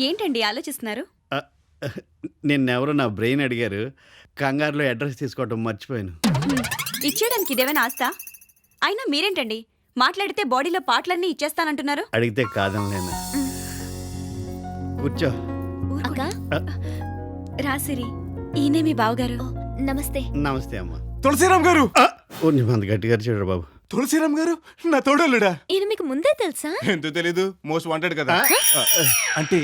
ఏంటండి ఆలోచిస్తున్నారు? నిన్నెవరో నా బ్రెయిన్ అడిగారు. కంగారులో అడ్రస్ తీసుకోవటం మర్చిపోయాను. ఇచ్చేయడానికి ఇదేమైనా ఆస్తా? అయినా మీరేంటండి మాట్లాడితే బాడీలో పార్ట్లన్నీ ఇచ్చేస్తానంటున్నారు? అడిగితే కాదనలేనా? కూర్చో. అక్క రాసిరి, ఈయనే మీ బావగారు. నమస్తే. నమస్తే అమ్మా. తులసిరామ్ గారు. మంది గట్టిగా చూడరు బాబు. తులసిరామ్ గారు నా తోడలుడా. ఈయన మీకు ముందే తెలుసా? ఎందుకు తెలీదు, మోస్ట్ వాంటెడ్ కదా. అంటే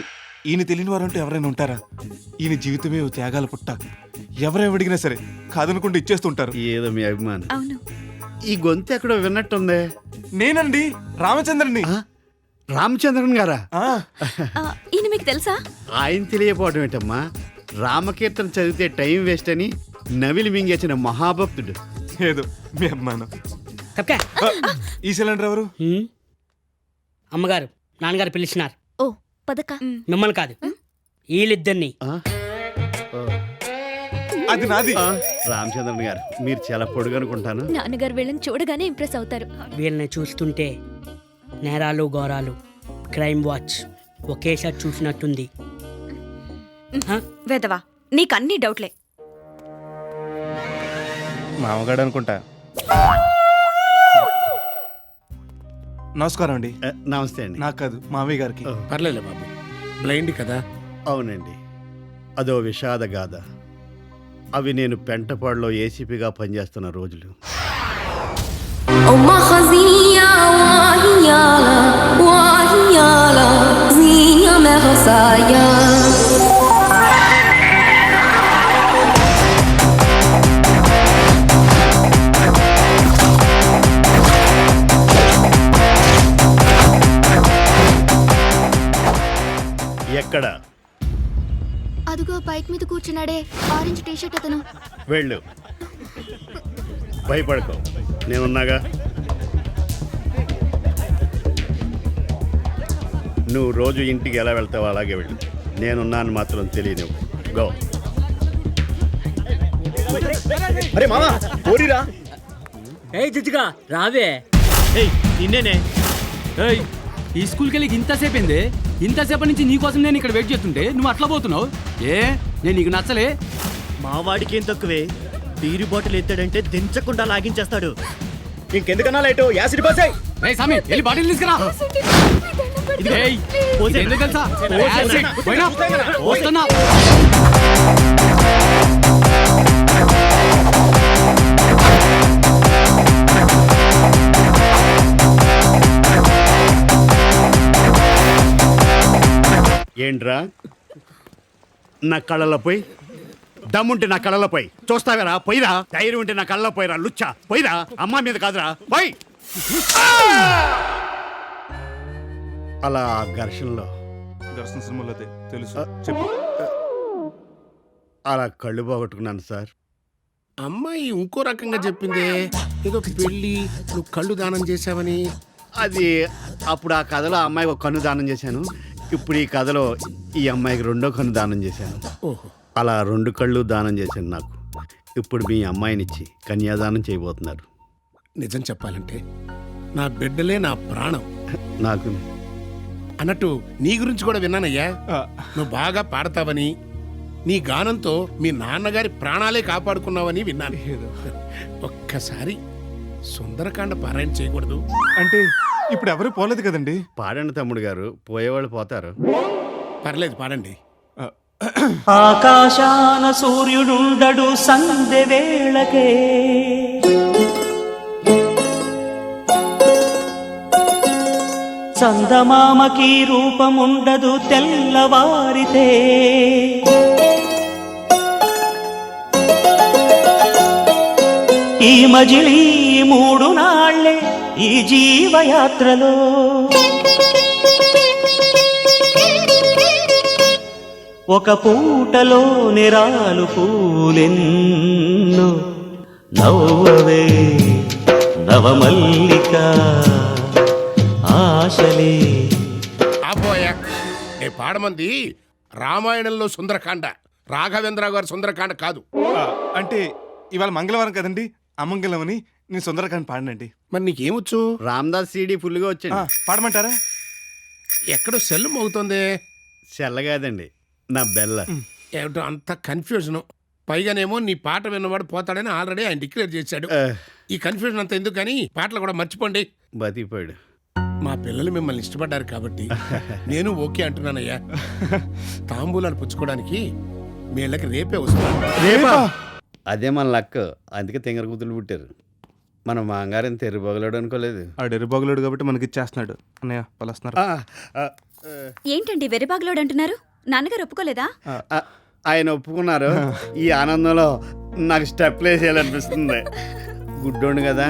ఈయన తెలియని వారంటూ ఎవరైనా ఉంటారా? ఈయన జీవితమే ఓ త్యాగాల పుట్ట. ఎవరేం అడిగినా సరే కాదనుకుంటూ ఇచ్చేస్తుంటారు. ఏదో మీ అభిమానం. అవును. ఈ గొంతు ఎక్కడో విన్నట్టుంది. నేనండి, రామచంద్రని. రామచంద్రన్ గారా? ఈయన మీకు తెలుసా? ఆయన తెలియపోవడం ఏంటమ్మా? రామకీర్తన చదివితే టైం వేస్ట్ అని నవిలి మింగేసిన మహాభక్తుడు. ఏదో మీ అభిమానం. ఈ సిలిండర్ ఎవరు? అమ్మగారు నాన్నగారు పిలిచినారు. ఓ పదక. మిమ్మల్ని కాదు, వీళ్ళిద్దరిని. అది నాది. రామచంద్రన్ గారు, మీరు చాలా పొడుగనుకుంటాను. నాన్నగారు వీళ్ళని చూడగానే ఇంప్రెస్ అవుతారు. వీళ్ళని చూస్తుంటే నేరాలు ఘోరాలు, క్రైమ్ వాచ్ ఒకేసారి చూసినట్టుంది. వేదవా, నీకన్నీ డౌట్లే. మామగాడు అనుకుంటా. నమస్కారం అండి. నమస్తే అండి. నాకు కాదు, మామయ్య గారికి. పర్లేదు బాబు, బ్లైండ్ కదా. అవునండి, అదో విషాద గాథ. అవి నేను పెంటపాడులో ఏసీపీగా పనిచేస్తున్న రోజులు. ఎక్కడ? అదుగో బైక్ మీద కూర్చున్నాడే, ఆరెంజ్ టీషర్ట్ అతను. వెళ్ళు, భయపడకు, నేనున్నాగా. నువ్వు రోజు ఇంటికి ఎలా వెళ్తావో అలాగే వెళ్ళు. నేనున్నాను మాత్రం తెలియను. గో. అరే మామా, ఓరిరా. ఏయ్ జిజ్జిగా రావే. నిన్నేనే. ఈ స్కూల్కి వెళ్ళి ఇంతసేపు ఏంది? ఇంతసేపటి నుంచి నీకోసం నేను ఇక్కడ వెయిట్ చేస్తుంటే నువ్వు అట్లా పోతున్నావు. నేను నీకు నచ్చలే? మావాడికి ఏం తక్కువే, బీరు బాటిల్ ఎత్తాడంటే దించకుండా లాగించేస్తాడు. ఇంకెందుకన్నా లేటు, యాసిడ్ పాస్ అయ్యి. సామి వెళ్ళి బాటిల్ తీసుకురా. ఎందుకు తెలుసా? పోస్తున్నా. ఏంట్రా నా కళ్ళలో పోయి? దమ్ముంటే నా కళ్ళలో పోయి చూస్తావేరా? పోయిరా. ధైర్యం ఉంటే నా కళ్ళలో పోయిరా. లుచ్చా పోయిరా. అమ్మ మీద కాదురా, పోయి. అలా ఘర్షణలో దర్శన సినిమాలో తెలుసు, చెప్పు. అలా కళ్ళు పోగొట్టుకున్నాను సార్. అమ్మాయి ఇంకో రకంగా చెప్పిందే, ఏదో పెళ్ళి నువ్వు కళ్ళు దానం చేసావని. అది అప్పుడు ఆ కథలో ఆ అమ్మాయికి ఒక కన్ను దానం చేశాను. ఇప్పుడు ఈ కథలో ఈ అమ్మాయికి రెండో కన్ను దానం చేశాను. అలా 2 కళ్ళు దానం చేశాను నాకు. ఇప్పుడు మీ అమ్మాయినిచ్చి కన్యాదానం చేయబోతున్నారు. నిజం చెప్పాలంటే నా బిడ్డలే నా ప్రాణం. నాకు అన్నట్టు నీ గురించి కూడా విన్నానయ్యా. నువ్వు బాగా పాడతావని, నీ గానంతో మీ నాన్నగారి ప్రాణాలే కాపాడుకున్నావని విన్నాను. ఒక్కసారి సుందరకాండ పారాయణ చేయకూడదు అంటే ఇప్పుడు ఎవరు పోలేదు కదండి. పాడండి తమ్ముడు గారు, పోయేవాళ్ళు పోతారు. పర్లేదు, పాడండి. ఆకాశాన సూర్యుడుండడు సంధ్య వేళకే, చందమామకి రూపముండదు తెల్లవారితే, ఈ మజిలీ 3 నాళ్లే ఈ జీవయాత్రలో, ఒక పూటలో నిరాలు పూలెన్నో, నవ్వవే నవమల్లిక ఆశలే. ఆపోయా, ఏ పాడమంది రామాయణంలో సుందరకాండ, రాఘవేంద్ర గారి సుందరకాండ కాదు. అంటే ఇవాళ మంగళవారం కదండి, అమంగళం అని నేను సుందరకాండ్ పాడనండి. మరి నీకేమొచ్చు? రామ్దాస్ సీడీ ఫుల్గా వచ్చండి. పాడమంటారా? ఎక్కడో సెల్ మోగుతోంది. చెల్లగాదండి, నా బెల్ల. ఏమిటో అంత కన్ఫ్యూజన్. పైగానేమో నీ పాట విన్నవాడు పోతాడని ఆల్రెడీ ఆయన డిక్లేర్ చేశాడు. ఈ కన్ఫ్యూజన్ అంతా ఎందుకు కానీ పాటలు కూడా మర్చిపోండి. బతికిపోయాడు. మా పిల్లలు మిమ్మల్ని ఇష్టపడ్డారు కాబట్టి నేను ఓకే అంటున్నానయ్యా. తాంబూలాలు పుచ్చుకోవడానికి మీ ఇళ్ళకి రేపే వస్తున్నాను. రేపా? అదే మన లక్. అందుకే తెంగర కూతురు పుట్టారు. మన మాంగారం తెర్రిబొగలాడు అనుకోలేదు. ఆడు ఎరుబొగలోడు కాబట్టి మనకి ఇచ్చేస్తున్నాడు. అన్నయ్య వాళ్ళు వస్తున్నారు. ఏంటండి వెర్రిబాగులోడు అంటున్నారు? నాన్నగారు ఒప్పుకోలేదా? ఆయన ఒప్పుకున్నారు. ఈ ఆనందంలో నాకు స్టెప్ వేసేయాలనిపిస్తుంది. గుడ్డోండు కదా.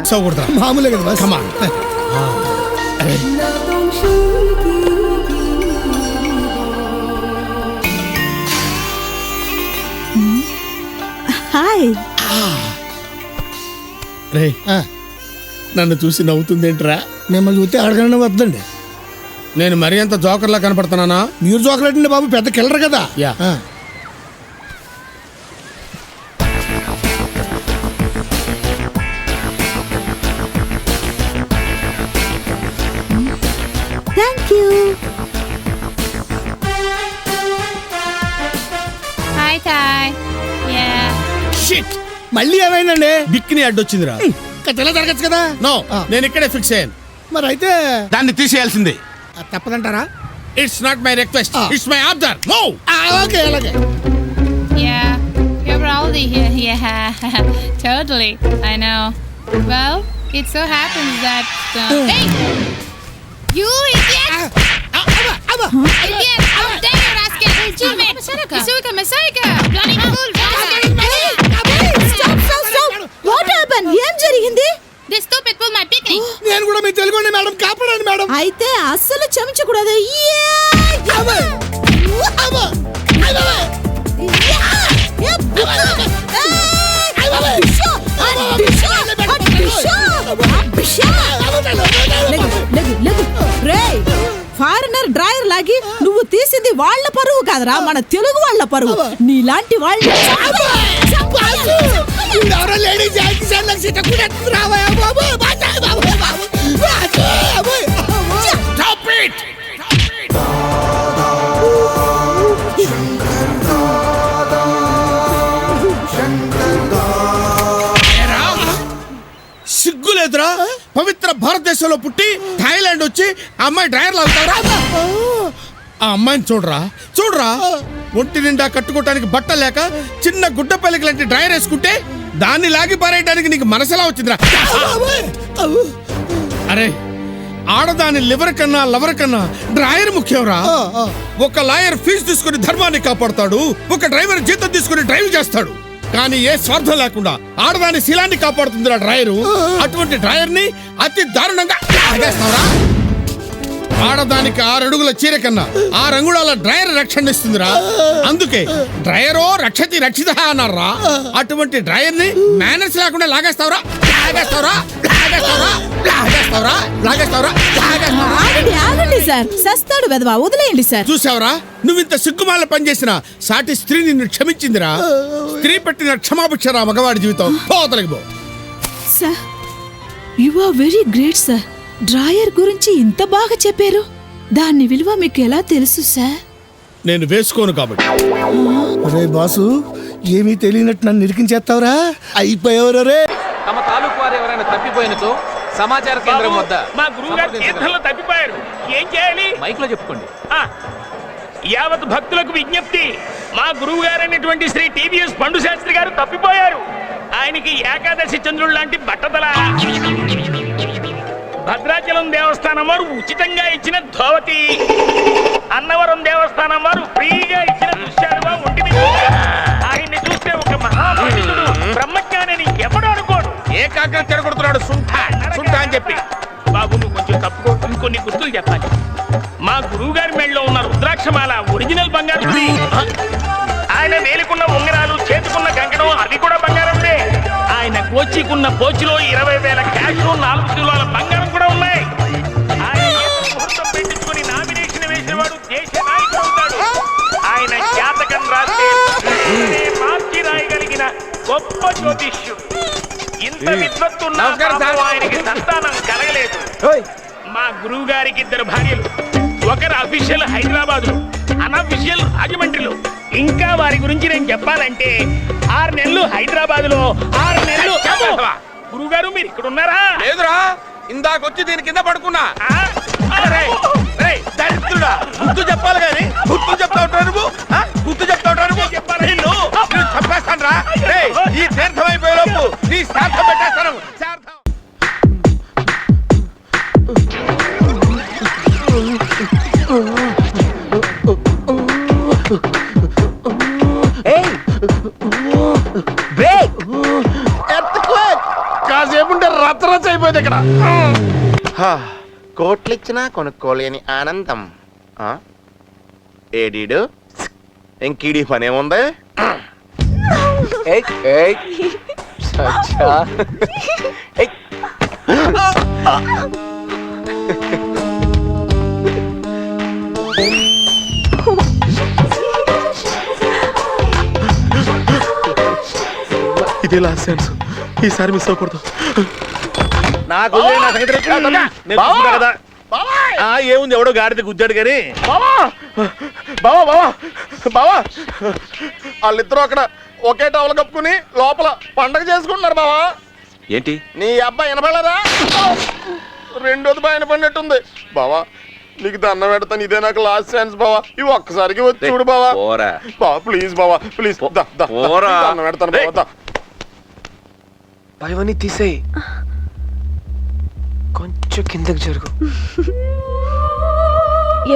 మామూలే కదా. హాయ్. రే నన్ను చూసి నవ్వుతుందేంట్రా? మిమ్మల్ని చూస్తే అడగనే వద్దండి. నేను మరీ అంత జోకర్లా కనపడుతున్నానా? మీరు చూకలేటండి బాబు, పెద్ద కిల్లర్ కదా. Yeah. Thank you. Hi toy. Yeah. Shit, మళ్ళీ ఏమైందండి? బిక్కిని అడ్డొచ్చిందిరా. తెల్ల జరగచ్చు కదా. నో, నేను ఇక్కడే ఫిక్స్ అయ్యాను. మరి అయితే దాన్ని తీసేయాల్సిందే. తప్పదంటారా? It's not my request, it's my order. No. Okay, అలాగే. Yeah. You're probably here. Yeah. Totally. I know. Well, it so happens that. Hey! You idiot! Idiot! How dare you, rascal! Stop it! Isuka Masayka! Bloody fool! Stop. What happened? ఏం జరిగింది? This stupid pulled my picnic. నేను కూడా మీ తెలుగుని madam కాపాడండి madam. అయితే అస్సలు చెంచకూడదు. Foreigner drawer లాగి నువ్వు తీసింది వాళ్ళ పరువు కాదురా, మన తెలుగు వాళ్ళ పరువు. నీలాంటి వాళ్ళు సిగ్గులేదురా? పవిత్ర భారతదేశంలో పుట్టి థాయిలాండ్ వచ్చి ఆ అమ్మాయి డ్రైవర్లు అవుతారా? ఆ అమ్మాయిని చూడరా. ఒంటి నిండా కట్టుకోవటానికి బట్ట లేక చిన్న గుడ్డ పల్లికి లాంటి డ్రైవర్ వేసుకుంటే దాన్ని లాగి పారేయడానికి నీకు మనసులా వచ్చిందిరా? అరే, ఆడదాని లివర్ కన్నా లవర్ కన్నా డ్రైవర్ ముఖ్యంరా. ఒక లాయర్ ఫీజు తీసుకుని ధర్మాన్ని కాపాడుతాడు, ఒక డ్రైవర్ జీతం తీసుకుని డ్రైవ్ చేస్తాడు. కానీ ఏ స్వార్థం లేకుండా ఆడదాని శీలాన్ని కాపాడుతుంది డ్రైవరు. అటువంటి డ్రైవర్ ని అతి దారుణంగా లాగేస్తారా? ఆడదానికి 6 అడుగుల చీర కన్నా 6 అంగుళాల డ్రైవర్ రక్షణ ఇస్తుందిరా. అందుకే డ్రైవరో రక్షతి రక్షిత అన్నారా. అటువంటి డ్రైవర్ ని మేనర్స్ లేకుండా లాగేస్తావరా? వదిలేయండి సార్. చూసావరా, నువ్వింత సిగ్గుమాల పనిచేసిన సాటి స్త్రీ నిన్ను క్షమించిందిరా. స్త్రీ పెట్టిన క్షమాభిక్షరా మగవాడి జీవితం. పోతలకి పో. Sir, you are very great sir. Drawer గురించి ఇంత బాగా చెప్పారు. దాని విలువ మీకు ఎలా తెలుసు సార్? నేను వేసుకోను కాబట్టి. అరే బాసు, ఏమీ తెలియనట్టు నన్ను నిరికించేస్తావురా? అయిపోయావురా రే. తమ తాలూకు వారు ఎవరైనా తప్పిపోయినచో సమాచార కేంద్రం వద్ద మా గురువు గారు తీర్థంలో తప్పిపోయారు. ఏం చేయాలి? మైక్ లో చెప్పుకోండి. యావత్ భక్తులకు విజ్ఞప్తి, మా గురువు గారు అయినటువంటి శ్రీ టీవీఎస్ పండు శాస్త్రి గారు తప్పిపోయారు. ఆయనకి ఏకాదశి చంద్రుడు లాంటి బట్టతల. భద్రాచలం దేవస్థానం వారు ఉచితంగా ఇచ్చిన ధోవతి, అన్నవరం దేవస్థానం వారు ఫ్రీగా ఇచ్చిన దుశ్శాలువా ఒంటి మీద. ఆయన్ని చూస్తే ఒక మహాపండితుడు బ్రహ్మజ్ఞాని ఎవడు అనుకోడు. ఏకాగ్రత తిరగొడుతున్నాడు సుంఠ అని చెప్పి. బాబు, నువ్వు కొంచెం తప్పుకో. ఇంకొన్ని గుర్తులు చెప్పాలి. మా గురువు గారి మెడలో ఉన్న రుద్రాక్షమాల ఒరిజినల్ బంగారు. ఆయన వేలుకున్న ఉంగరాలు, చేతుకున్న కంకణం అవి కూడా బంగారందే. ఆయన కోచికున్న పోచిలో 20,000 క్యాష్, 4 కిలోల బంగారం కూడా ఉన్నాయి. ఆయన ముహూర్తం పెట్టించుకుని నామినేషన్ వేసిన వాడు దేశ నాయకుడు అవుతాడు. ఆయన జాతకం రాస్తే మార్చి రాయగలిగిన గొప్ప జ్యోతిష్యుడు. ఇంత విద్వత్తున్న కలగలేదు. మా గురువు గారికి 2 భార్యలు, ఒకరు అఫీషియల్ హైదరాబాద్, అనఫీషియల్ రాజమండ్రిలో. ఇంకా వారి గురించి నేను చెప్పాలంటే 6 నెలలు హైదరాబాద్ లో, 6 నెలలు. గురువు గారు మీరు ఇక్కడ ఉన్నారా? లేదురా, ఇందాకొచ్చి దీని కింద పడుకున్నా. దరిద్రుడా, గుర్తు చెప్పాలి కానీ గుర్తు చెప్తా ఉంటావు నువ్వు, గుర్తు చెప్తా ఉంటావు నువ్వు. నిన్ను చంపేస్తాను రా. ఈ తీర్థం అయిపోయే లోపు నీ శ్రాద్ధం పెట్టేస్తాను. కాసేపు ఉంటే రచ్చరచ్చ అయిపోయింది ఇక్కడ. కోట్లిచ్చినా కొనుక్కోలేని ఆనందం. ఏడీడు ఇంకీడి పనేముంది? ఇదే లాస్ట్ ఛాన్స్, ఈసారి మిస్ అవ్వకూడదు. నాకు కదా ఏముంది, ఎవడో గాడిద గుద్దాడు కానీ. బావా బావా బావా, వాళ్ళిద్దరూ అక్కడ ఒకే టవల్ కప్పుకుని లోపల పండగ చేసుకుంటున్నారు బావా. ఏంటి నీ అబ్బాయి వినపడలేదా? రెండోది బాగా వినపడినట్టుంది బావా. నీకు దండం పెడతాను, ఇదే నాకు లాస్ట్ ఛాన్స్ బావా. ఇవి ఒక్కసారికి వచ్చి చూడు బావా. బావా ప్లీజ్ బావా, ప్లీజ్ దండం పెడతాను బావా. భయవన్నీ తీసేయి, కొంచెం కిందకి జరుగు.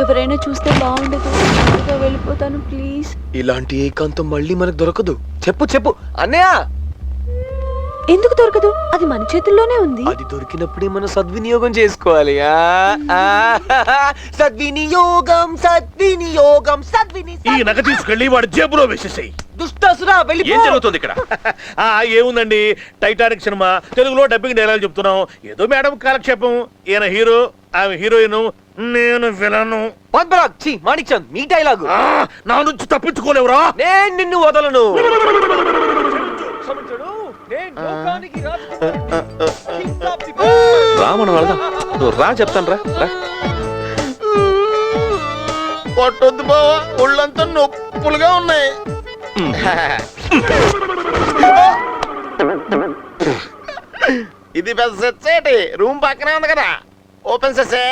ఎవరైనా చూస్తే బాగుండదు, వెళ్ళిపోతాను ప్లీజ్. ఇలాంటి ఏకాంతం మళ్ళీ మనకు దొరకదు. చెప్పు చెప్పు అన్నయ్య. ఎందుకు దొరకదు? అది మన చేతుల్లోనే ఉంది. అది దొరికినప్పుడే మనం సద్వినియోగం చేసుకోవాలి. సద్వినియోగం సద్వినియోగం ఈ నగ తీసుకెళ్ళి వాడి జేబులో వేసేసాయి. దుష్టసురా వెళ్ళి. ఏం జరుగుతుంది ఇక్కడ? ఏముందండి, టైటానిక్ సినిమా తెలుగులో డబ్బింగ్ డైలాగ్ చెప్తున్నాం. ఏదో మేడం కాలక్షేపం. ఈయన హీరో, ఆమె హీరోయిన్, నేను విలను. మాణిక్ చంద్ మీ డైలాగు. నా నుంచి తప్పించుకోలేవురా. నేను నిన్ను వదలను. రామణ వెళ్దాం, నువ్వు రా చెప్తాను రా. కొట్టొద్దు బావా, ఒళ్ళంతా నొప్పులుగా ఉన్నాయి. ఇది పెద్ద సెట్, రూమ్ పక్కనే ఉంది కదా, ఓపెన్ చేసే.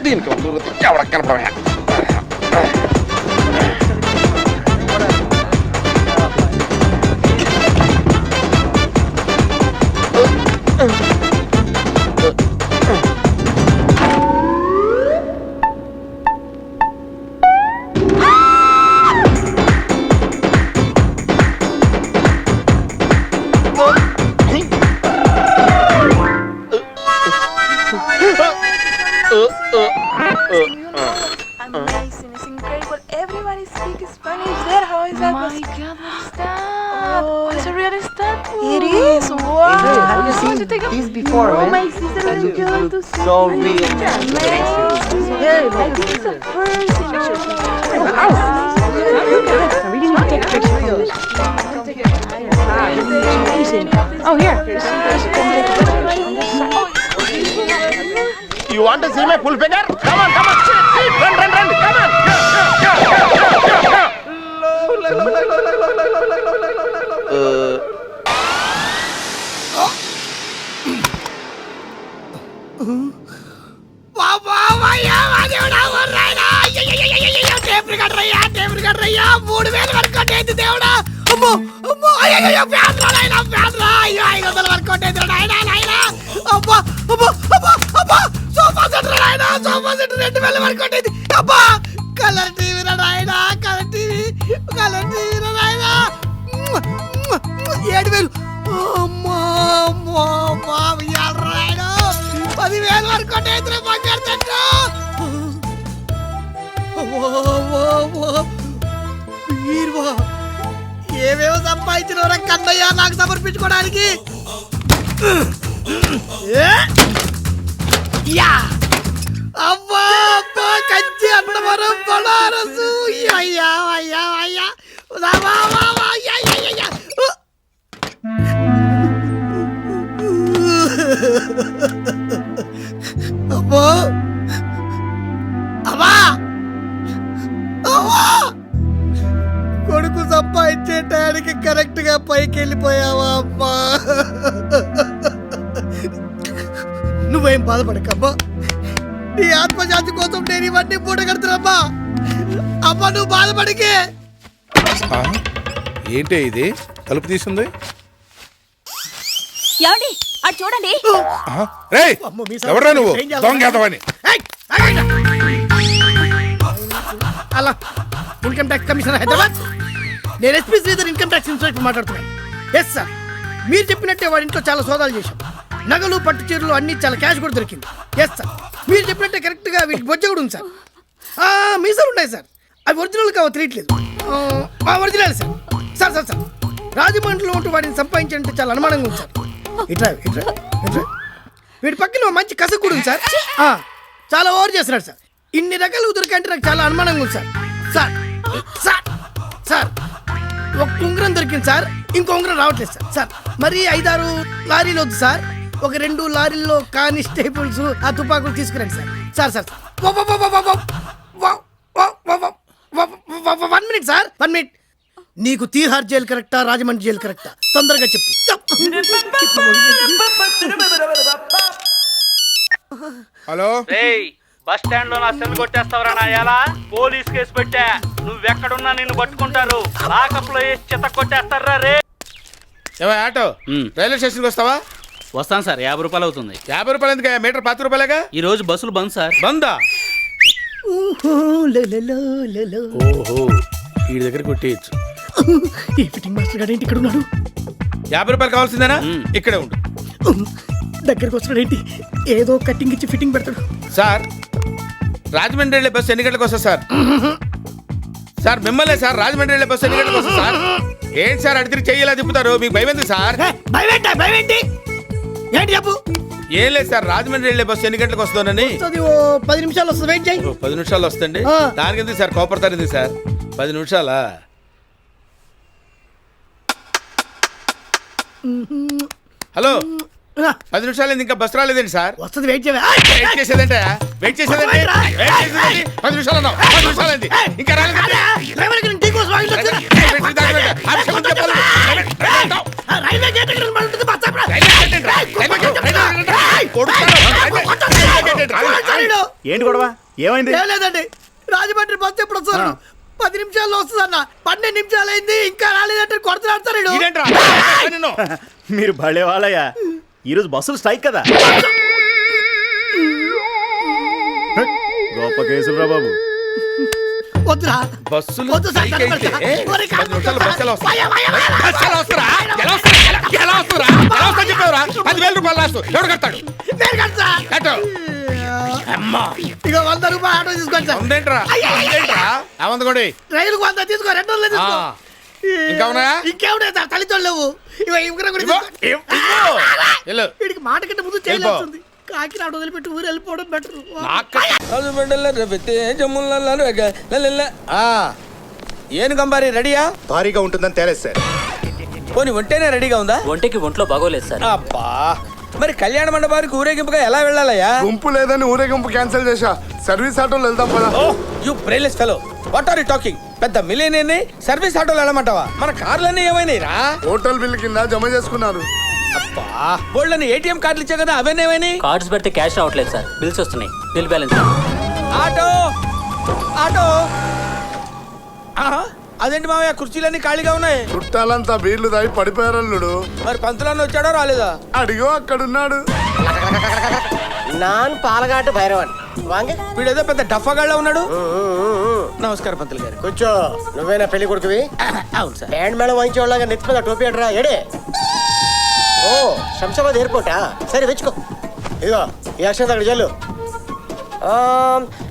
దీనికి ఎవడ కనపడ. Amazing, it's incredible. Everybody speaks Spanish there. How is that? My God, what is that? Oh, it's a real statue. It is. Wow. Have you seen this before? Oh, my sister will go to see. So real. Amazing. I think it's a person. I really need to take a picture of this. Amazing. Oh, here. You want to see my full figure? Come on, come on. Run, run, run. Come on. రయ్యా 3000 వరకు కొట్టేది దేవుడా. అమ్మో అమ్మో అయ్యో పేదరా నాయనా పేదరా. అయ్యో 500 వరకు కొట్టేది నాయనా నాయనా. అబ్బా అబ్బా అబ్బా అబ్బా సోఫా సెట్ నాయనా సోఫా సెట్ 2000 వరకు కొట్టేది. అబ్బా కలర్ టీవీ నాయనా కలర్ టీవీ నాయనా 7000. అమ్మా అమ్మా బాబు యారా 10,000 వరకు కొట్టేది బంగారు చెట్టు. బీరువా ఏమేమో సంపాదించిన కన్నయ్య నాకు సమర్పించుకోవడానికి. యా అబ్బా అబ్బా కంచి అన్నవరం బనారసు. అయ్యా అయ్యా అయ్యా అబ్బా అమ్మా అమ్మా కొడుకు సంపాదించే టయానికి కరెక్ట్ గా పైకి వెళ్ళిపోయావా అమ్మా? నువ్వేం బాధపడకమ్మా, నీ ఆత్మశాంతి కోసం నేను ఇవన్నీ పూట కడుతున్నమ్మా. అమ్మా నువ్వు బాధపడికే. ఏంటి ఇది తలుపు తీసింది? ఏమండి అటు చూడండి. రేయ్ ఎవరా నువ్వు? దొంగేదవని. అలా ఇన్కమ్ ట్యాక్స్ కమిషనర్ హైదరాబాద్, నేను SP Sridhar income tax inspector మాట్లాడుతున్నాను. ఎస్ సార్, మీరు చెప్పినట్టే వాడి ఇంట్లో చాలా సోదాలు చేశాం. నగలు పట్టు చీరలు అన్ని చాలా క్యాష్ కూడా దొరికింది. ఎస్ సార్, మీరు చెప్పినట్టే కరెక్ట్ గా వీటికి బొజ్జ కూడా ఉంది సార్. మీసాలు ఉన్నాయి సార్, అవి ఒరిజినల్ కావో తెలియట్లేదు. Original sir. Sir sir sir రాజమండ్రిలో ఉంటూ వాడిని సంపాదించాలంటే చాలా అనుమానంగా ఉంది సార్. ఇట్లా ఇట్లా ఇట్లా వీడి పక్కన మంచి కస కూడా ఉంది సార్. చాలా ఓవర్ చేస్తున్నాడు సార్. ఇన్ని రకాలు దొరికంటే నాకు చాలా అనుమానంగా ఉంది సార్. సార్ సార్ సార్ ఒక ఉంగరం దొరికింది సార్, ఇంకో ఉంగరం రావట్లేదు సార్. సార్ మరి 5-6 లారీలు వద్దు సార్, ఒక 2 లారీల్లో కానిస్టేబుల్స్ ఆ తుపాకులు తీసుకురండి sir. Sir sir 1 minute sir, 1 minute. నీకు తీహార్ జైలు కరెక్టా రాజమండ్రి జైలు కరెక్టా తొందరగా చెప్పు. హలో బస్ స్టాండ్ లో నా సెల్ కొట్టేస్తావరా నా ఎలా? పోలీస్ కేసు పెట్టా, నువ్వెక్కడున్నా నిన్ను పట్టుకుంటారు, లాకప్లో వేసి చెత్త కొట్టేస్తారా రే. ఆటో రైల్వే స్టేషన్కి వస్తావా? వస్తాను సార్, 50 రూపాయలు అవుతుంది. 50 రూపాయలు ఎందుకు? మీటర్ 10 రూపాయలేగా. ఈ రోజు బస్సులు బంద్ సార్. బందా? ఓహో వీడి దగ్గర కొట్టేయచ్చు. ఈ ఫిట్టింగ్ మాస్టర్ గారు ఏంటి ఇక్కడ ఉన్నాడు? 50 రూపాయలు కావాల్సిందేనా? ఇక్కడే ఉండు. దగ్గరకు వస్తాడు ఏంటి? ఏదో కట్టింగ్ ఇచ్చి ఫిట్టింగ్ పెడతాడు. సార్ రాజమండ్రి వెళ్ళే బస్సు ఎన్ని గంటలకు వస్తుంది సార్? సార్ మిమ్మల్ని సార్ రాజమండ్రి వెళ్ళే బస్సు ఎన్ని గంటలకు వస్తుంది సార్? ఏంటి సార్ అడిగి చెయ్యేలా తిప్పుతారు? మీకు భయం ఎందుకు సార్? ఏంటి చెప్పు. ఏం లేదు సార్, రాజమండ్రి వెళ్ళే బస్సు ఎన్ని గంటలకు వస్తుందని. 10 నిమిషాలు వస్తుంది, వెయిట్ చేయి. 10 నిమిషాలు వస్తుంది. దానికి ఎందుకు సార్ కోపడతారు ఎందుకు సార్? 10 నిమిషాలా? హలో 10 నిమిషాలు ఇంకా బస్ రాలేదండి సార్. వస్తుంది, వెయిట్ చేయాలి. వెయిట్ చేసేదంటే 10 నిమిషాలు అన్నావు, 10 నిమిషాలు అయింది ఇంకా రాలేదంటే. ఏంటి గొడవ? ఏమైంది? లేదండి, రాజమండ్రి బస్సు ఎప్పుడు వస్తారు? 10 నిమిషాల్లో వస్తుందన్న, 12 నిమిషాలు అయింది ఇంకా రాలేదంటే కొడుతున్నాడు. మీరు భలే వాళ్ళయ్యా, ఈరోజు బస్సులు స్ట్రైక్ కదా. గొప్ప కేసులు రా బాబు. వద్దురా బస్సులు వద్దు సార్, స్ట్రైక్ అయితే 10 నిమిషాలు బస్సులు వస్తాయి. బస్సులు వస్తారా? ఎలా వస్తారా? 10,000 రూపాయలు లాస్ట్ ఎవడు కడతాడు? ఇక 100 రూపాయలు ఆటో తీసుకోండి సార్. ఉందేంట్రా అవంతకోడి రైలుకు 100 తీసుకో, 200 తీసుకో. ఇంకా ఉన్నాయా? ఇంకేమున్నాయి సార్, తల్లితో లేవు. వీడికి మాట కంటే ముందు చేయలేదు. కాకినాడ వదిలిపెట్టి ఊరు వెళ్ళిపోవడం బెటర్. ఏను గంబారి రెడీయా? భారీగా ఉంటుందని తేలేదు సార్. పోనీ ఒంటేనే రెడీగా ఉందా? ఒంటికి ఒంట్లో బాగోలేదు సార్. అబ్బా మరి కళ్యాణ మండపానికి ఊరేగింపుగా ఎలా వెళ్ళాలయ్యా? గుంపు లేదని ఊరేగింపు క్యాన్సిల్ చేశా, సర్వీస్ ఆటోలో వెళ్దాం పదా. You brainless fellow, what are you talking? పెద్ద మిలియనీర్ని సర్వీస్ ఆటోలో వెళ్ళమంటావా? మన కార్లన్నీ ఏమైనాయిరా? హోటల్ బిల్ కింద జమ చేసుకున్నాను. అబ్బా బోల్డని ఏటీఎం కార్డులు ఇచ్చా కదా, అవేనేమైనాయి? కార్డ్స్ పెడితే క్యాష్ రావట్లేదు సార్, బిల్స్ వస్తున్నాయి. Bill balance. ఆటో ఆటో అదేంటి మామయ్య, కుర్చీలన్నీ ఖాళీగా ఉన్నాయి. చుట్టాలంతా బీర్లు తాగి పడిపోయారల్లుడు. మరి పంతులన్న వచ్చాడో రాలేదా? అడిగో అక్కడున్నాడు. నాన్ పాలగాటు భైరవన్ వీడేదో పెద్ద డఫాగాళ్ళ ఉన్నాడు. నమస్కారం పంతులు గారు. కూర్చో. నువ్వేనా పెళ్లి కొడుకువి? అవును సార్. బ్యాండ్ మేళం వాయించేవాళ్ళగా నెత్తి మీద టోపీ అంటరా ఏడే? ఓ శంషాబాద్ ఎయిర్పోర్టా? సరే వెచ్చుకో. ఇదిగో ఈ అక్షరం అక్కడ చెల్లు.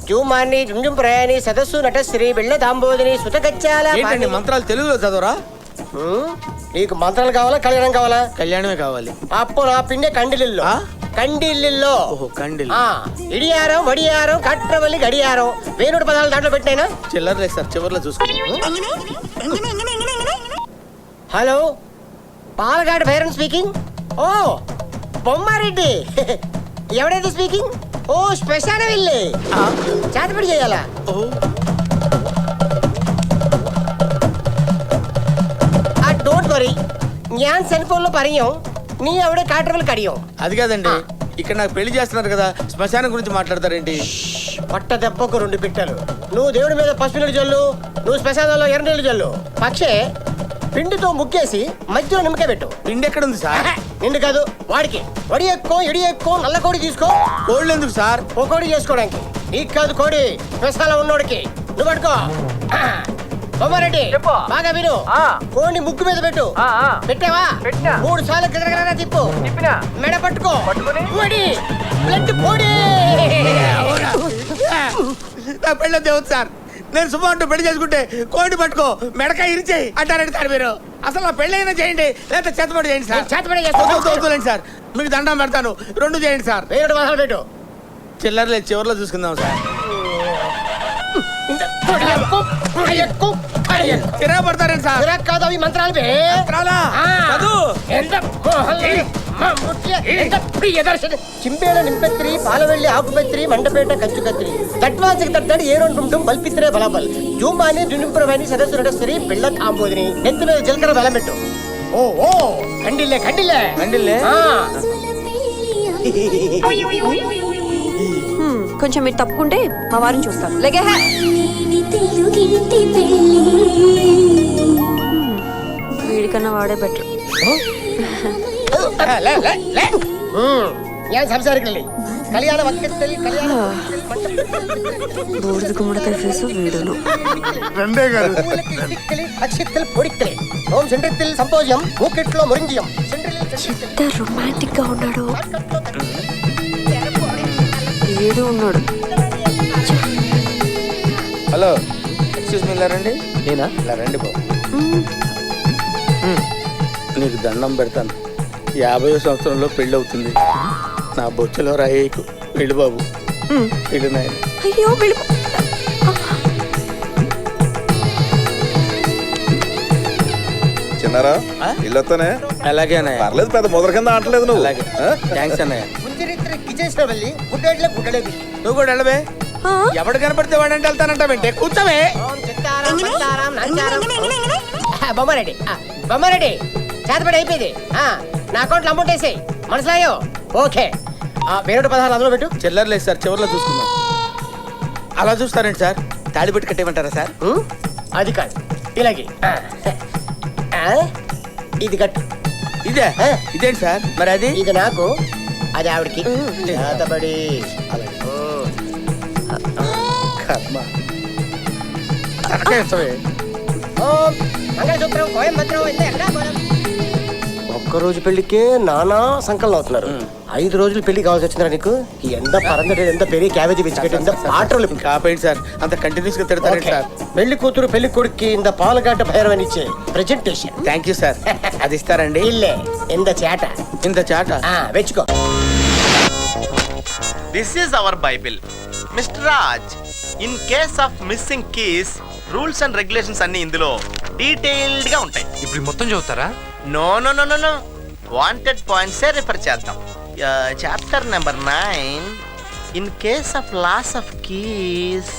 జూమాన్ని జుంజుం ప్రయాణి సదస్సు నటశ్రీ బిళ్ళ దాంబోదిని సుతగచ్చాల ఏంటండి మంత్రాలు తెలుగులో చదవరా? నీకు మంత్రాలు కావాలా కళ్యాణం కావాలా? కళ్యాణమే కావాలి. అప్పు నా పిండే కండిలిల్లో కండిల్లిల్లో కండిల్ ఇడియారం వడియారం కట్రవల్లి గడియారం వేణుడు పదాలు దాంట్లో పెట్టినైనా చిల్లర లేదు సార్, చివర్లో చూసుకోండి. హలో, పాలగాడు భైరన్ స్పీకింగ్. ఓ బొమ్మారెడ్డి ఎవడైతే స్పీకింగ్? ఓ శ్మశాన వెళ్ళి చేతపడి చేయాలా? డోంట్ వరీ, ഞാൻ సెల్ఫోన్లో పరియం, నీ ఎవడే కాటర్వల్ కడియం. అది కాదండి, ఇక్కడ నాకు పెళ్లి చేస్తున్నారు కదా, శ్మశానం గురించి మాట్లాడతారేంటి? పట్ట దెబ్బకు 2 పిట్టలు. నువ్వు దేవుడి మీద పసుపు నీళ్ళు జల్లు, నువ్వు శ్మశానంలో ఎర్ర నీళ్ళు జల్లు. పక్షే పిండితో ముగ్గేసి మధ్యలో నిమ్మకాయ పెట్టు. పిండి ఎక్కడ ఉంది సార్? నిండు కాదు, వాడికి వడి ఎక్కువ ఇడి ఎక్కువ నల్ల కోడి తీసుకో. కోళ్ళు ఎందుకు సార్? ఓ కోడి చేసుకోవడానికి. నీకు కాదు కోడి, శ్మశానం ఉన్నోడికి. నువ్వు పట్టుకో. బొమ్మారెడ్డి బాగా విను, కోడిని ముగ్గు మీద పెట్టు. పెట్టావా? 3 సార్లు గిరగిరా తిప్పు. మెడ పట్టుకో. వడి బ్లడ్ కోడి. నా పెళ్ళి దేవుడు సార్, నేను సుమారు పెళ్లి చేసుకుంటే కోడి పట్టుకో మెడకాయ ఇరిచేయి అంటారండి సార్ మీరు. అసలు నా పెళ్లి అయినా చేయండి, లేకపోతే చేతపడి చేయండి సార్. చేతపడి సార్, మీకు దండం పెడతాను, 2 చేయండి సార్. పెట్టు. చిల్లర లేదు, చివర్లో చూసుకుందాం సార్. తిరగబడతారండి సార్. కాదు, అవి మంత్రాలు. చింబేళ నింపెత్తిరి పాలవెల్లి ఆకుపెత్తిరి మండపేట కంచు కత్తిరి తట్వాసికి తట్టడి ఏరుంటుంటం బల్పిత్రే బలబల్ జూంబాని జునింపురవాణి సదస్సు నటశ్రీ పిళ్ళ తాంబోదిని నెత్తి మీద జీలకర్ర బలం పెట్టు. ఓ ఓ కండిల్లే కండిల్లే కండిల్లే. కొంచెం మీరు తప్పుకుంటే మా వారిని చూస్తాం. లేకే వీడికన్నా వాడే బెటర్. ഞാൻ സംസാരിക്കില്ലേ കല്യാണ വക്കത്തിൽ കല്യാണ బూడిద గుమ్మడికాయ ఫేసు వీడును. అక్షిత్తల్ పొడిక్కలే ఓం సెంట్రిత్తిల్ సంపోజం మూకెట్లో మురింజియం. ఎంత రొమాంటిక్ గా ఉన్నాడు. ఏదో ఉన్నాడు. హలో, ఎక్స్క్యూజ్ మీ, ఇలా రండి. నేనా? ఇలా రండి బాబు, నీకు దండం పెడతాను. 50వ సంవత్సరంలో పెళ్ళి అవుతుంది. నా బొచ్చలో రాయేకు. వెళ్ళు బాబు, వెళ్ళు నాయన. అయ్యో వెళ్ళు. చిన్నారా ఇల్లొత్తనే? అలాగే అన్నయ్య. పర్లేదు, పెద్ద మొదల కింద ఆటలేదు నువ్వు. అలాగే, థ్యాంక్స్ అన్నయ్య. నువ్వు కూడా వెళ్ళవే. ఎవడు కనపడితే వాడంటే వెళ్తానంటావేంటే? కూర్చోవే. బొమ్మారెడ్డి బొమ్మారెడ్డి చేతపడి అయిపోయింది. నా అకౌంట్లో అమౌంట్ వేసేయి. మనసులాయో ఓకే. వేరే 16 అందులో పెట్టు. చిల్లర లేదు సార్, చివర్లో చూసుకుందాం. అలా చూస్తారండి సార్? తాళి పెట్టి కట్టేయమంటారా సార్? అది కాదు, ఇలాగే ఇది కట్టు. ఇదే ఇదేంటి సార్? మరి అది ఇది నాకు, అది ఆవిడకి. చేతబడి మంగళసూత్రం కోయంబత్రం ఒక్కరోజు పెళ్లికే నానా సంకలనం అవుతున్నారు. 5 రోజులు పెళ్లి కావాల్సి వచ్చిందా నీకు? ఎంత పరందట, ఎంత పెరిగి క్యాబేజీ బిస్కెట్, ఎంత పాటలు కాపాయండి సార్. అంత కంటిన్యూస్ గా తిడతారండి సార్. పెళ్లి కూతురు పెళ్లి కొడుక్కి ఇంత పాలగడ్డ భైరవని ఇచ్చే ప్రెజెంటేషన్. Thank you sir. అది ఇస్తారండి? ఇల్లే ఇంత చాట. ఇంత చాట వెచ్చుకో. This is our bible Mr Raj. In case of missing keys rules and regulations అన్ని ఇందులో డీటెయిల్డ్ గా ఉంటాయి. ఇప్పుడు మొత్తం చదువుతారా? No no no no no wanted points refer చేద్దాం. Chapter number 9. In case of loss of keys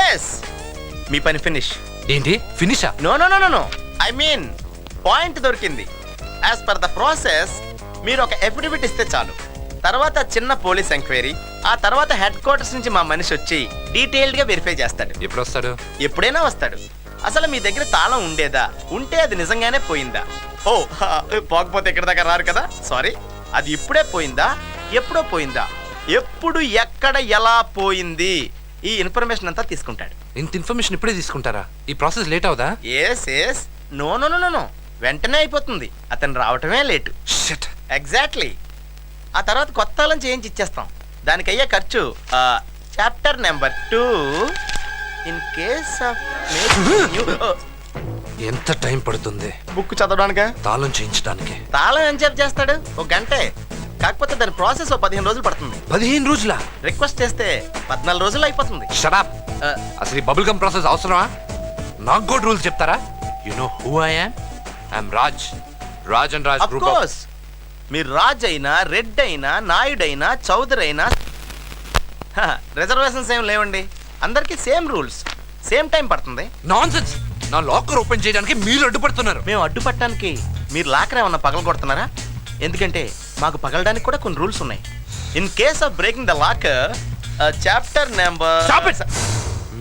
yes మీ పని ఫినిష్. ఏంటి ఫినిషా? No no no no no I mean point దొరికింది. యాజ్ పర్ ద ప్రాసెస్ మీరు ఒక ఎఫిడవిట్ ఇస్తే చాలు. తర్వాత చిన్న పోలీస్ ఎంక్వైరీ, ఆ తర్వాత హెడ్ క్వార్టర్స్ నుంచి మా మనిషి వచ్చి డీటెయిల్డ్ గా వెరిఫై చేస్తాడు. ఎప్పుడు వస్తాడు? ఎప్పుడైనా వస్తాడు. అసలు మీ దగ్గర తాళం ఉండేదా? ఉంటే అది నిజంగానే పోయిందా? ఓ పోకపోతే ఇక్కడ దాకా రారు కదా, సారీ. అది ఇప్పుడే పోయిందా, ఎప్పుడో పోయిందా, ఎప్పుడు ఎక్కడ ఎలా పోయింది, ఈ ఇన్ఫర్మేషన్ అంతా తీసుకుంటాడు. ఇంత ఇన్ఫర్మేషన్ ఇప్పుడే తీసుకుంటారా? ఈ ప్రాసెస్ లేట్ అవుదా? Yes yes. No no no no వెంటనే అయిపోతుంది. అతను రావటమే లేటు. ఎగ్జాక్ట్లీ. ఆ తర్వాత కొత్త తాళం చేయించి ఇచ్చేస్తాం. దానికి అయ్యే ఖర్చు chapter number 2 in case of ఎంత టైం పడుతుంది బుక్ చదవడానికా తాళం చేయించడానికి? తాళం ఎంతసేపు చేస్తాడు? ఒక గంటే. కాకపోతే దాని ప్రాసెస్ 15 రోజులు పడుతుంది. 15 రోజులా? రిక్వెస్ట్ చేస్తే 14 రోజులు అయిపోతుంది. షరాప్. అసలు ఈ బబుల్ గమ్ ప్రాసెస్ అవసరమా? నాకు కూడా రూల్స్ చెప్తారా? You know who I am? I'm Raj and Raj of course. మీరు రాజ్ అయినా, రెడ్ అయినా, నాయుడు అయినా, చౌదరి అయినా రిజర్వేషన్స్ ఏం లేవండి. అందరికి సేమ్ రూల్స్, సేమ్ టైం పడుతుంది. నాన్సెన్స్. నా లాకర్ ఓపెన్ చేయడానికి మీరు అడ్డుపడుతున్నారు. మేము అడ్డుపట్టడానికి మీరు లాకర్ ఏమన్నా పగలు కొడుతున్నారా? ఎందుకంటే మాకు పగలడానికి కూడా కొన్ని రూల్స్ ఉన్నాయి. In case of breaking the locker chapter number.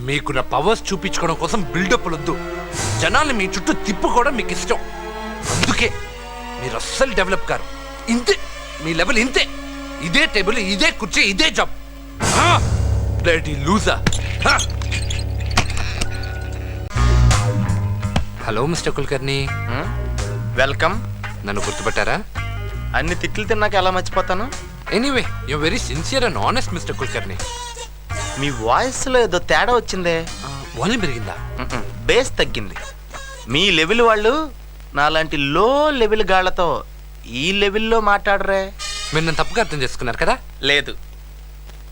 మీకు నా పవర్స్ చూపించుకోవడం కోసం బిల్డప్ వద్దు. జనాల్ని మీ చుట్టూ తిప్పుకోవడం మీకు ఇష్టం. అందుకే మీరు అస్సలు డెవలప్ కారు. ఇంతే, మీ లెవెల్ ఇంతే. ఇదే టేబుల్, ఇదే కుర్చీ, ఇదే job. Bloody loser. Hello mister Kulkarni. Welcome. నన్ను గుర్తుపట్టారా? అన్ని తిట్లు తిన్నాక ఎలా మర్చిపోతాను? Anyway you very sincere and honest mister Kulkarni. Me voice లో ఏదో తేడా వచ్చిందే. వాల్యూమ్ పెరిగిందా? బేస్ తగ్గింది. మీ లెవెల్ వాళ్ళు నాలాంటి లో లెవెల్ గాళ్లతో ఈ లెవెల్లో మాట్లాడరే. మీరు నన్ను తప్పుగా అర్థం చేసుకున్నారు కదా? లేదు,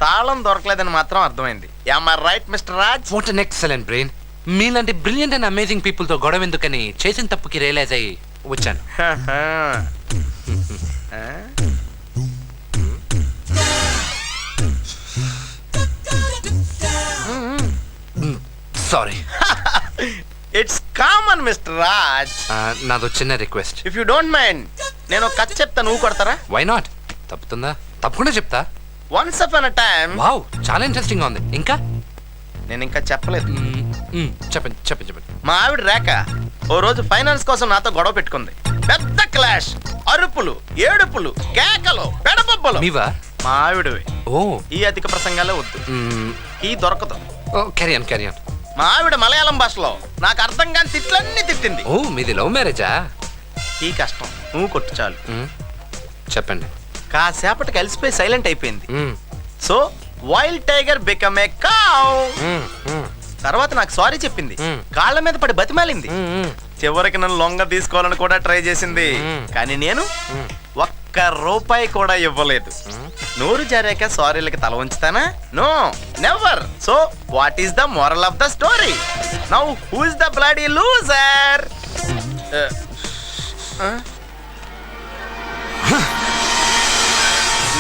తాళం దొరకలేదని మాత్రం అర్థమైంది. Am I right Mr Raj? What an excellent brain. మీలాంటి బ్రిలియంట్ అండ్ అమేజింగ్ పీపుల్ తో గొడవ ఎందుకని చేసిన తప్పుకి రియలైజ్ అయ్యి వచ్చాను. Sorry. It's common Mr Raj. నాదో చిన్న request. If you don't mind నేను ఒక కథ చెప్తా, నువ్వు కొడతారా? Why not? తప్పుతుందా? తప్పకుండా చెప్తా. Once upon a time. Wow, చాలా ఇంట్రెస్టింగ్ గా ఉంది. ఇంకా? నేను ఇంకా చెప్పలేదు. చెప్పండి చెప్పండి చెప్పండి. మా ఆవిడ రేఖ ఓ రోజు ఫైనాన్స్ కోసం నాతో గొడవ పెట్టుకుంది. పెద్ద క్లాష్, అరుపులు, ఏడుపులు, కేకలు, పెడపబ్బలు. మీవా? మా ఆవిడవి. ఓ, ఈ అధిక ప్రసంగాలే వద్దు. ఈ దొరకదు. Carry on. మా ఆవిడ మలయాళం భాషలో నాకు అర్థం కాని తిట్లన్నీ తిట్టింది. ఓ, మీది లవ్ మ్యారేజా? ఈ కష్టం నువ్వు కొట్టు చాలు. చెప్పండి. కాసేపటికి కలిసిపోయి సైలెంట్ అయిపోయింది. సో వైల్డ్ టైగర్ బికమ్ ఏ కౌ. తర్వాత నాకు సారీ చెప్పింది. కాళ్ళ మీద పడి బతిమాలింది. చివరికి నన్ను లొంగ తీసుకోవాలని కూడా ట్రై చేసింది. కానీ నేను ఒక్క రూపాయి కూడా ఇవ్వలేదు. నోరు జారాక సారీలకి తల ఉంచుతానా? No, never. So what is the moral of the story? Now who is the bloody loser?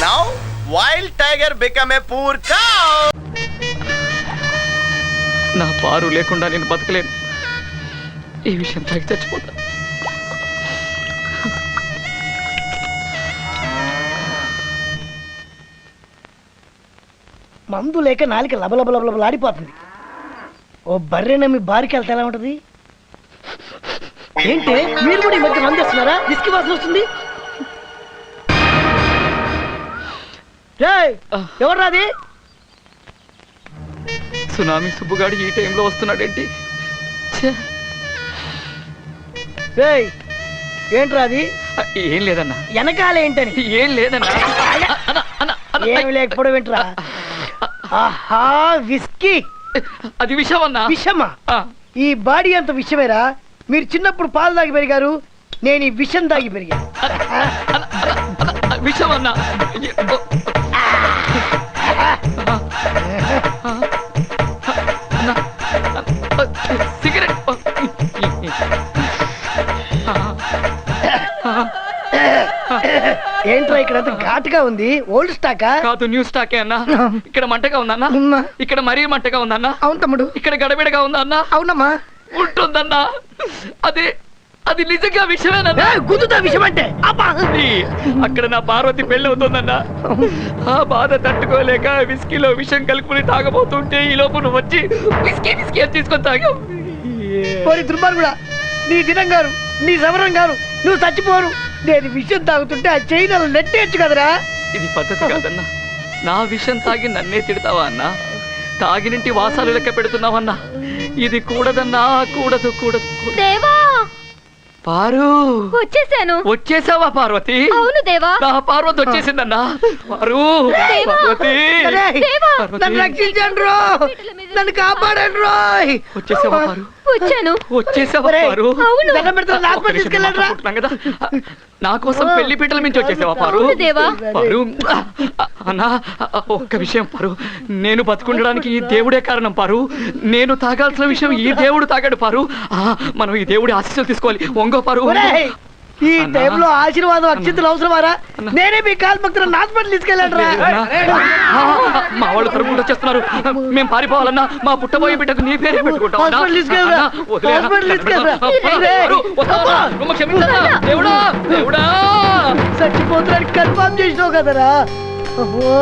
Now wild tiger become a poor cow. నా పారు లేకుండా నేను బతకలేను. ఈ విషయం తాగి చచ్చిపోతా. మందు లేక నాలిక లబలబలబలాడిపోతుంది. ఓ బర్రెన మీ బారికి వెళ్తే ఎలా ఉంటుంది? ఏంటి మీరు కూడా ఈ మధ్య మందు వస్తున్నారా? విస్కీ వాసన వస్తుంది. ఎవరు రాది? సునామీ సుబ్బుగాడి ఈ టైంలో వస్తున్నాడేంటి? ఏంట్రా అది? ఏం లేదన్నా. వెనకాల ఏంటని? ఏం లేదన్నా. ఏమి లేకపోవడం ఏంట్రా? ఆహా, విస్కీ. అది విషం అన్నా. విషమా? ఈ బాడీ అంత విషమేరా. మీరు చిన్నప్పుడు పాలు తాగి పెరిగారు, నేను ఈ విషం తాగి పెరిగాను. విషం అన్నా. సిగరెట్. ఏంట్రా ఇక్కడ ఘాటుగా ఉంది? ఓల్డ్ స్టాకా? కాదు, న్యూ స్టాకే అన్నా. ఇక్కడ మంటగా ఉందన్నా. ఇక్కడ మరీ మంటగా ఉందన్నా. అవును తమ్ముడు. ఇక్కడ గడబిడగా ఉందన్నా. అవునమ్మా. ఉంటుందన్నా. అది నిజంగా విషమేనన్నా. గుద్దుతా విషం అంటే అక్కడ నా పార్వతి పెళ్ళి అవుతుందన్నా. ఆ బాధ తట్టుకోలేక విస్కీలో విషం కలుపుకుని తాగబోతుంటే ఈ లోపు నువ్వు వచ్చి విస్కీ అని తీసుకొని తాగావు. దుర్మార్గుడా, నీ దినం గారు, నీ సమరం గారు, నువ్వు చచ్చిపోరు. నేను విషం తాగుతుంటే ఆ చైనాలు నెట్టేయచ్చు కదరా. ఇది పద్ధతి కాదన్నా. నా విషం తాగి నన్నే తిడతావా అన్నా? తాగినింటి వాసాలు లెక్క పెడుతున్నావన్నా. ఇది కూడదన్నా. కూడదు. దేవా, పారు వచ్చేసాను. వచ్చేసావా పార్వతి? అవును దేవా. నా పార్వతి వచ్చేసిందన్నా. పారు దేవా. పార్వతి దేవా. నన్ను రక్షించండి నన్ను కాపాడండి వచ్చేసావా పారు? వచ్చాను. వచ్చేసావా పారు? అవును. దండం పెడతాను హాస్పిటల్ తీసుకెళ్ళండి అనుకుంటున్నాం కదా, నా కోసం పెళ్లి పీటల నుంచి వచ్చేసావా పారు? అవును దేవా. పారు అన్నా, ఒక్క విషయం పారు, నేను బతుకుండడానికి ఈ దేవుడే కారణం పారు. నేను తాగాల్సిన విషయం ఈ దేవుడు తాగాడు పారు. మనం ఈ దేవుడి ఆశీస్సులు తీసుకోవాలి. ఒంగో పారు. ఈ టైంలో ఆశీర్వాదం అక్షింతలు అవసరమారా? నేనే మీ కాల్ భక్తులను హాస్పిటల్ తీసుకెళ్ళండి మా వాళ్ళు తరుపుకుంటూ వచ్చేస్తున్నారు. మేము పారిపోవాలన్నా మా పుట్టబోయే బిడ్డకు నీ పేరే పెట్టుకుంటాం. హాస్పిటల్ తీసుకెళ్ళరా హాస్పిటల్ తీసుకెళ్ళరా దేవుడా దేవుడా చచ్చిపోతున్నాడు కన్ఫర్మ్ చేసినావు కదరా. అమ్మో